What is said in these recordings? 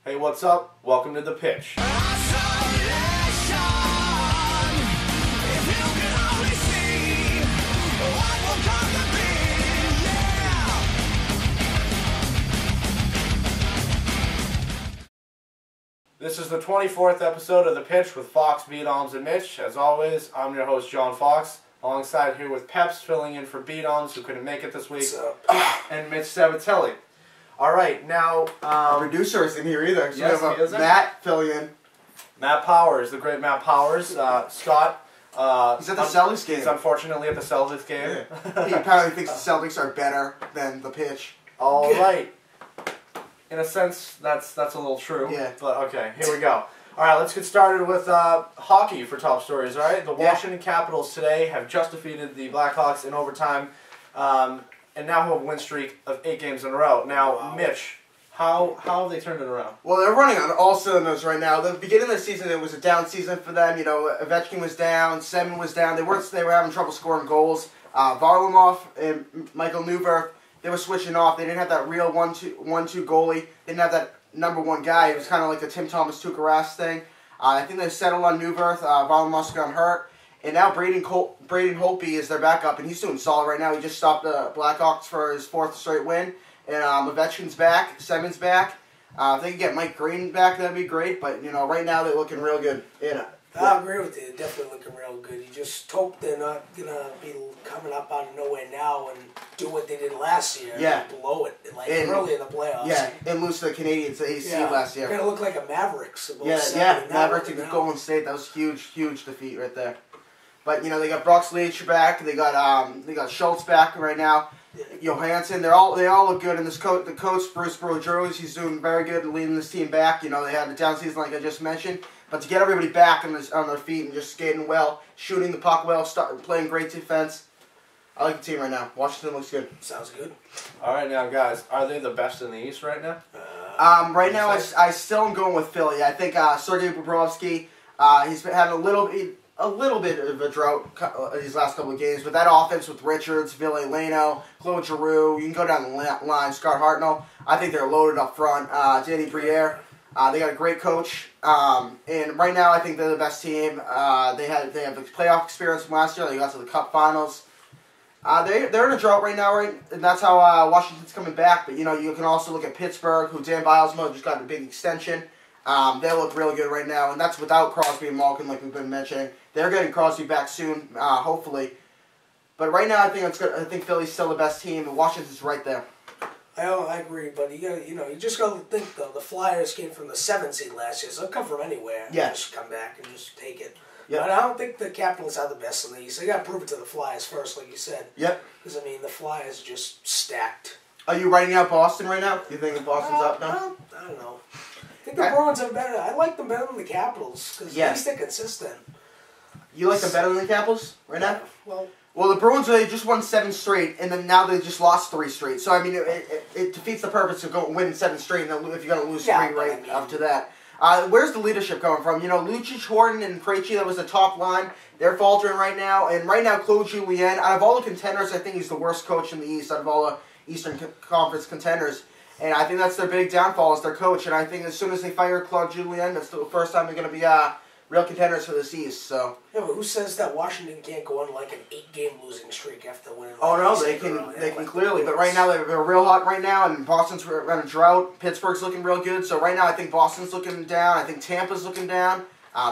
Hey, what's up? Welcome to The Pitch. This is the 24th episode of The Pitch with Fox, Beat Alms, and Mitch. As always, I'm your host, John Fox, alongside here with Peps, filling in for Beat Alms, who couldn't make it this week, and Mitch Sabatelli. All right, now... producer isn't here either, so yes, we have Matt filling in. Matt Powers, the great Matt Powers. Scott... he's at the Celtics game. He's unfortunately at the Celtics game. Yeah. He apparently thinks the Celtics are better than The Pitch. All right. In a sense, that's a little true. Yeah. But okay, here we go. All right, let's get started with hockey for top stories. All right, the Washington Capitals today have just defeated the Blackhawks in overtime, and now have a win streak of 8 games in a row. Now, Mitch, how have they turned it around? Well, they're running on all cylinders right now. The beginning of the season, it was a down season for them. You know, Ovechkin was down, Semin was down. They were having trouble scoring goals. Varlamov and Michael Neuvirth, they were switching off. They didn't have that real 1-2 goalie. They didn't have that number one guy. It was kind of like the Tim Thomas Tuukka Rask thing. I think they settled on Neuvirth. Varlamov's got hurt. And now Braden Holtby is their backup, and he's doing solid right now. He just stopped the Blackhawks for his 4th straight win. And Ovechkin's back. Semin's back. If they could get Mike Green back, that'd be great. But, you know, right now they're looking real good. Yeah. I agree with you. They're definitely looking real good. You just hope they're not going to be coming up out of nowhere now and do what they did last year. Yeah. And blow it, early in the playoffs. Yeah, and lose to the Canadiens at AC last year. They're going to look like a Mavericks. Mavericks against Golden State. That was a huge defeat right there. But, you know, they got Brock Leach back. They got Schultz back right now. Johansson, they all look good. And the coach, Bruce Boudreau, he's doing very good leading this team back. You know, they had a down season like I just mentioned. But to get everybody back on their feet and just skating well, shooting the puck well, playing great defense, I like the team right now. Washington looks good. Sounds good. All right, now, guys, are they the best in the East right now? Right now, I still am going with Philly. I think Sergei Bobrovsky, he's been having a little bit of a drought these last couple of games, but that offense with Richards, Ville Leno, Claude Giroux, you can go down the line, Scott Hartnell, I think they're loaded up front. Danny Briere, they got a great coach, and right now I think they're the best team. They have the playoff experience from last year. They got to the Cup Finals. They're in a drought right now, right? And that's how Washington's coming back. But you know, you can also look at Pittsburgh, who Dan Bilesmo just got a big extension. They look really good right now, and that's without Crosby and Malkin, like we've been mentioning. They're getting Crosby back soon, hopefully. But right now, I think it's good. I think Philly's still the best team, and Washington's right there. I agree, but you just got to think though. The Flyers came from the 7th seed last year, so they'll come from anywhere. Yeah. Just come back and just take it. Yep. But I don't think the Capitals are the best in the East. They got to prove it to the Flyers first, like you said. Yep. Because I mean, the Flyers are just stacked. Are you writing out Boston right now? You think Boston's up now? I don't know. I think the Bruins are better. I like them better than the Capitals because at least they're consistent. You like them better than the Capitals right now? Well, the Bruins, they just won 7 straight, and then now they just lost 3 straight. So, I mean, it defeats the purpose of winning 7 straight if you're going to lose 3 after that. Where's the leadership coming from? You know, Lucic, Horton, and Krejci, that was the top line. They're faltering right now. And right now, Claude Julien, out of all the contenders, I think he's the worst coach in the East out of all the Eastern Conference contenders. And I think that's their big downfall is their coach. And I think as soon as they fire Claude Julien, that's the first time they're going to be real contenders for this East. So. Yeah, but who says that Washington can't go on like an 8-game losing streak after winning? Oh no, they can clearly. But right now they're real hot right now, and Boston's running a drought. Pittsburgh's looking real good. So right now I think Boston's looking down. I think Tampa's looking down.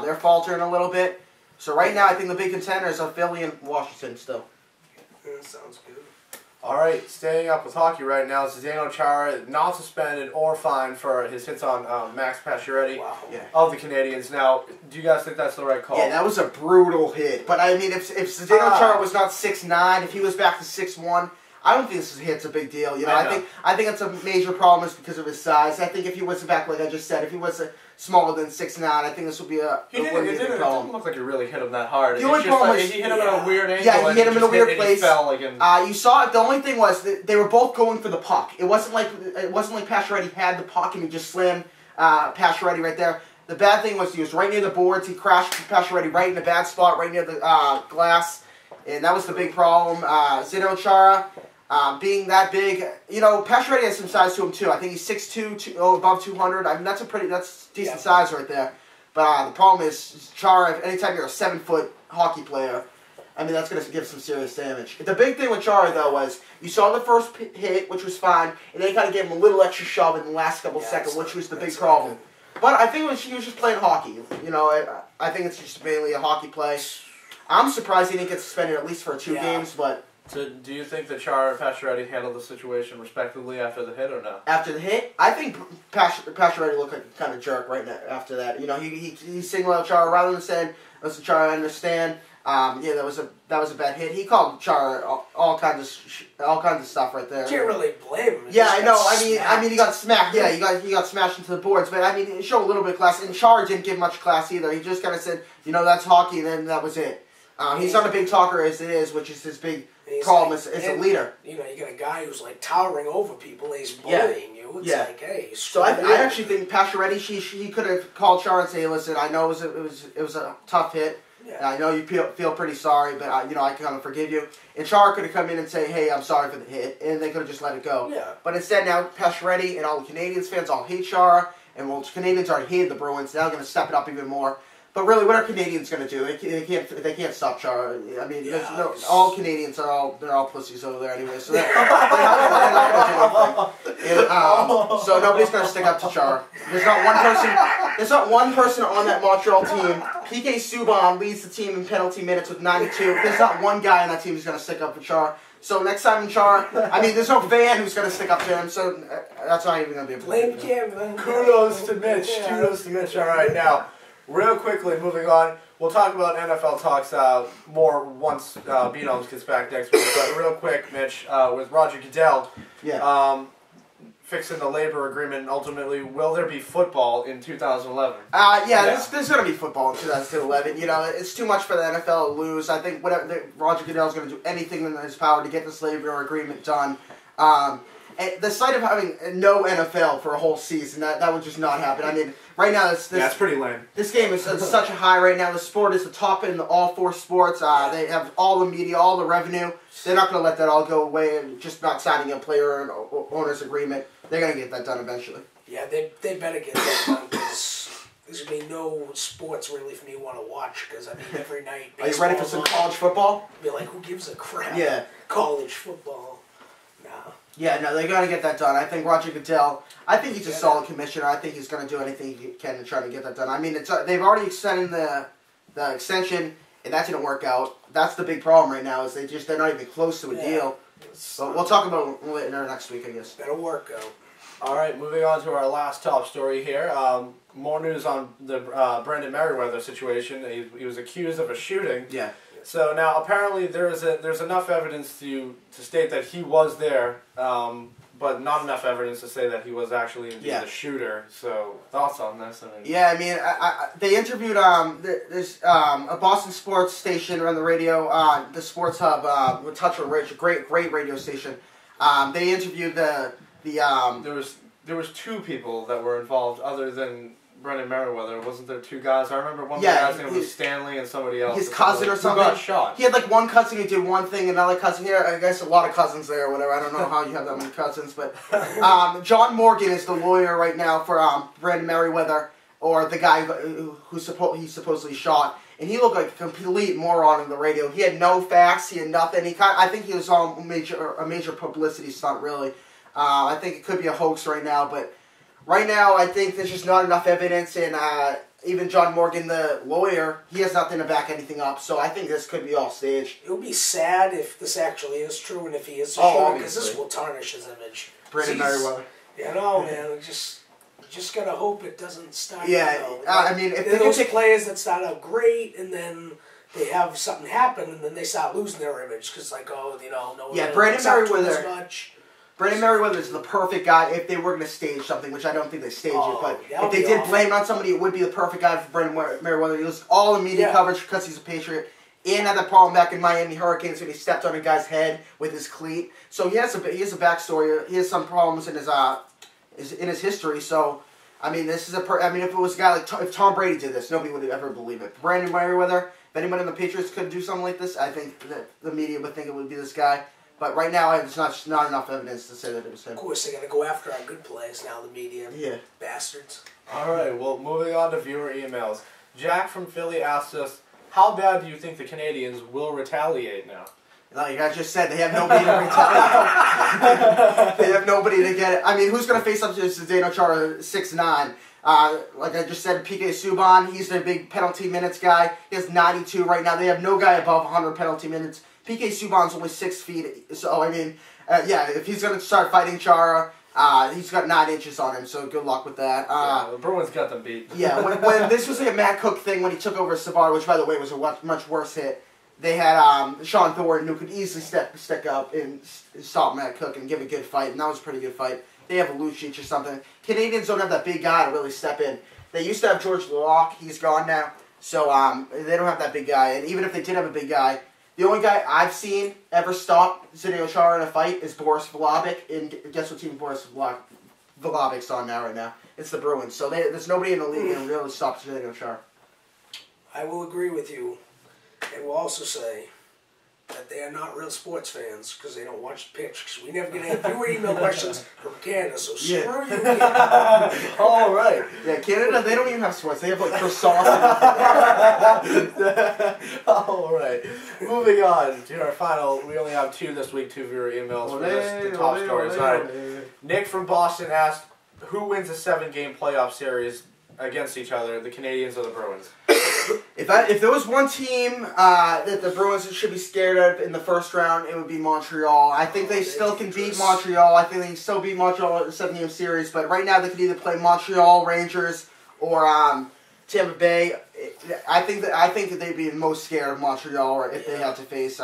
They're faltering a little bit. So right now I think the big contenders are Philly and Washington still. Yeah, sounds good. All right, staying up with hockey right now, Zdeno Chara not suspended or fined for his hits on Max Pacioretty of the Canadiens. Now, do you guys think that's the right call? Yeah, that was a brutal hit. But I mean, if Zdeno Chara was not 6'9", if he was back to 6'1", I don't think this hit's a big deal. You know, I think it's a major problem is because of his size. I think if he was back, like I just said, if he was smaller than 6'9", I think this would be a It didn't look like he really hit him that hard. The only problem was he hit him in a weird angle. Yeah, he hit him in a weird place. He fell you saw it. The only thing was that they were both going for the puck. It wasn't like Pacioretty had the puck and he just slammed Pacioretty right there. The bad thing was he was right near the boards. He crashed Pacioretty right in a bad spot, right near the glass, and that was the big problem. Zdeno Chara. Being that big, Pacioretty has some size to him too. I think he's 6'2", above 200. I mean, that's decent size right there. But the problem is, Chara, anytime you're a 7-foot hockey player, I mean, that's going to give some serious damage. The big thing with Chara, though, was you saw the first hit, which was fine, and then he kind of gave him a little extra shove in the last couple seconds, which was the big problem. But I think he was just playing hockey. I think it's just mainly a hockey play. I'm surprised he didn't get suspended at least for 2 games, but... So, do you think that Chara and Pacioretty handled the situation respectively after the hit or no? After the hit, I think Pacioretty looked like a kind of jerk right now after that. He singled out Chara rather than saying, "Listen, Chara, I understand. That was a bad hit." He called Chara all kinds of stuff right there. Can't really blame him. Yeah, I know. I mean, he got smacked. Yeah, he got smashed into the boards. But I mean, it showed a little bit of class. And Chara didn't give much class either. He just kind of said, "That's hockey," and then that was it. He's not a big talker as it is, which is his big problem as a leader. You got a guy who's like towering over people. And he's bullying you. It's like, hey. So I actually think Pacioretty, he could have called Chara and say, "Listen, I know it was a tough hit. Yeah. I know you feel pretty sorry, but I kind of forgive you." And Chara could have come in and say, "Hey, I'm sorry for the hit," and they could have just let it go. Yeah. But instead, now Pacioretty and all the Canadians fans all hate Chara, and Canadians already hated the Bruins. Now they're going to step it up even more. But really, what are Canadians going to do? They can't stop Chara. I mean, all Canadians they're all pussies over there anyway. So they're not going to do anything. So nobody's going to stick up to Chara. There's not one person on that Montreal team. PK Subban leads the team in penalty minutes with 92. There's not one guy on that team who's going to stick up for Chara. So next time in Chara, I mean, there's no fan who's going to stick up to him. So that's not even going to be a blame Cam. Kudos to Mitch. Yeah. Kudos to Mitch. All right, now. Real quickly, moving on, we'll talk about NFL talks more once Beanoms gets back next week. But real quick, Mitch, with Roger Goodell fixing the labor agreement, and ultimately, will there be football in 2011? There's going to be football in 2011. It's too much for the NFL to lose. I think Roger Goodell's going to do anything in his power to get this labor agreement done. And the sight of having no NFL for a whole season, that would just not happen. I mean, right now, it's pretty lame. This game is such a high right now. The sport is the top in all 4 sports. They have all the media, all the revenue. They're not going to let that all go away and just not signing a player and owner's agreement. They're going to get that done eventually. Yeah, they better get that done because there's going to be no sports really for me to want to watch because, I mean, every night... Are you ready for some college football? Be like, who gives a crap? Yeah. College football. Nah. Yeah, no, they got to get that done. I think Roger Goodell, I think he's a solid commissioner. I think he's going to do anything he can to try to get that done. I mean, they've already extended the extension, and that didn't work out. That's the big problem right now is they're not even close to a deal. So we'll talk about it later next week, I guess. Better work out. All right, moving on to our last top story here. More news on the Brendan Merriweather situation. He was accused of a shooting. Yeah. So now apparently there's enough evidence to state that he was there, but not enough evidence to say that he was actually indeed the shooter. So thoughts on this? I mean, they interviewed there's a Boston sports station on the radio, the Sports Hub with Touch with Rich, a great radio station. They interviewed there was 2 people that were involved other than Brendan Merriweather. Wasn't there 2 guys? I remember one of the guys' name was Stanley and somebody else. His cousin or something. Who got shot. He had like one cousin who did one thing, another cousin here. I guess a lot of cousins there or whatever. I don't know how you have that many cousins. But John Morgan is the lawyer right now for Brendan Merriweather, or the guy who he supposedly shot. And he looked like a complete moron on the radio. He had no facts. He had nothing. I think he was on a major publicity stunt, really. I think it could be a hoax right now, but right now I think there's just not enough evidence, and even John Morgan, the lawyer, he has nothing to back anything up, so I think this could be all staged. It would be sad if this actually is true, and if he is a shooter, because this will tarnish his image. Brendan Merriweather. Man, just gotta hope it doesn't start. Yeah, I mean, if those players that start out great, and then they have something happen, and then they start losing their image, because no one Brendan Merriweather. As much. Brendan Merriweather is the perfect guy if they were going to stage something, which I don't think they staged it, but if they did blame it on somebody, it would be the perfect guy for Brendan Merriweather. He was all the media coverage because he's a Patriot. Ian had that problem back in Miami Hurricanes when he stepped on a guy's head with his cleat. So he has a backstory. He has some problems in his history. So I mean, if it was a guy like if Tom Brady did this, nobody would ever believe it. Brandon Merriweather, if anyone in the Patriots could do something like this, I think that the media would think it would be this guy. But right now, there's not enough evidence to say that it was him. Of course, they're going to go after our good players now, the media. Yeah. Bastards. All right, well, moving on to viewer emails. Jack from Philly asked us, how bad do you think the Canadians will retaliate now? Like I just said, they have nobody to retaliate. They have nobody to get it. I mean, who's going to face up to Zdeno Chara 6'9"? Like I just said, PK Subban, he's their big penalty minutes guy. He has 92 right now. They have no guy above 100 penalty minutes. PK Subban's only 6 feet. So, I mean, yeah, if he's going to start fighting Chara, he's got 9 inches on him, so good luck with that. Yeah, the Bruins got them beat. Yeah, when this was like a Matt Cook thing when he took over Savard, which, by the way, was a much worse hit. They had Sean Thornton, who could easily stick up and stop Matt Cook and give a good fight, and that was a pretty good fight. They have a Lucic or something. Canadians don't have that big guy to really step in. They used to have George Locke. He's gone now. So they don't have that big guy. And even if they did have a big guy, the only guy I've seen ever stop Zdeno Chara in a fight is Boris Vlahovic. And guess what team Boris Vlahovic's on now right now? It's the Bruins. So there's nobody in the league that can really stop Zdeno Chara. I will agree with you. And will also say that they are not real sports fans because they don't watch the pitch. Because we never get any viewer email questions from Canada, so screw you. All right. Yeah, Canada, they don't even have sports. They have like croissants. All right. Moving on to our final. We only have 2 this week, 2 viewer emails for the top stories. All right. Nick from Boston asked, who wins a 7-game playoff series against each other, the Canadians or the Bruins? If there was one team that the Bruins should be scared of in the first round, it would be Montreal. I think they still can beat Montreal. I think they can still beat Montreal in the 7-game series. But right now, they could either play Montreal, Rangers, or Tampa Bay. I think that they'd be the most scared of Montreal if they had to face.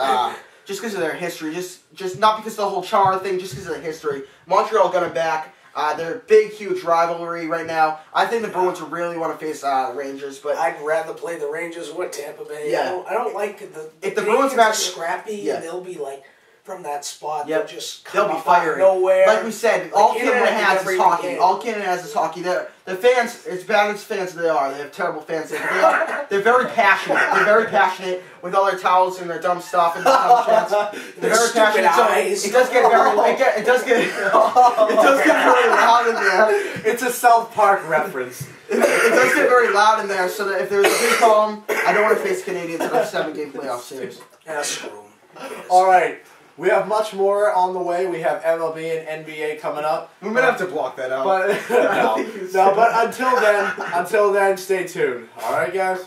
Just because of their history, just not because of the whole Chara thing, just because of their history. Montreal got them back. They're a big, huge rivalry right now. I think the Bruins would really want to face Rangers, but I'd rather play the Rangers or Tampa Bay. Yeah. I don't like if the Bruins match scrappy. Yeah. And they'll be like from that spot. Yep. They'll be firing nowhere. Like we said, all Canada has is hockey. All Canada has is hockey. The fans, as bad as fans they are, they have terrible fans. They're very passionate. They're very passionate with all their towels and their dumb stuff and their dumb chants. They're very passionate. So it does get very loud in there. It's a South Park reference. It does get very loud in there. So that if there's a big problem, I don't want to face Canadians in a 7-game playoff series. Screw 'em. All right. We have much more on the way. We have MLB and NBA coming up. We might have to block that out. But no, but until then, stay tuned. All right, guys.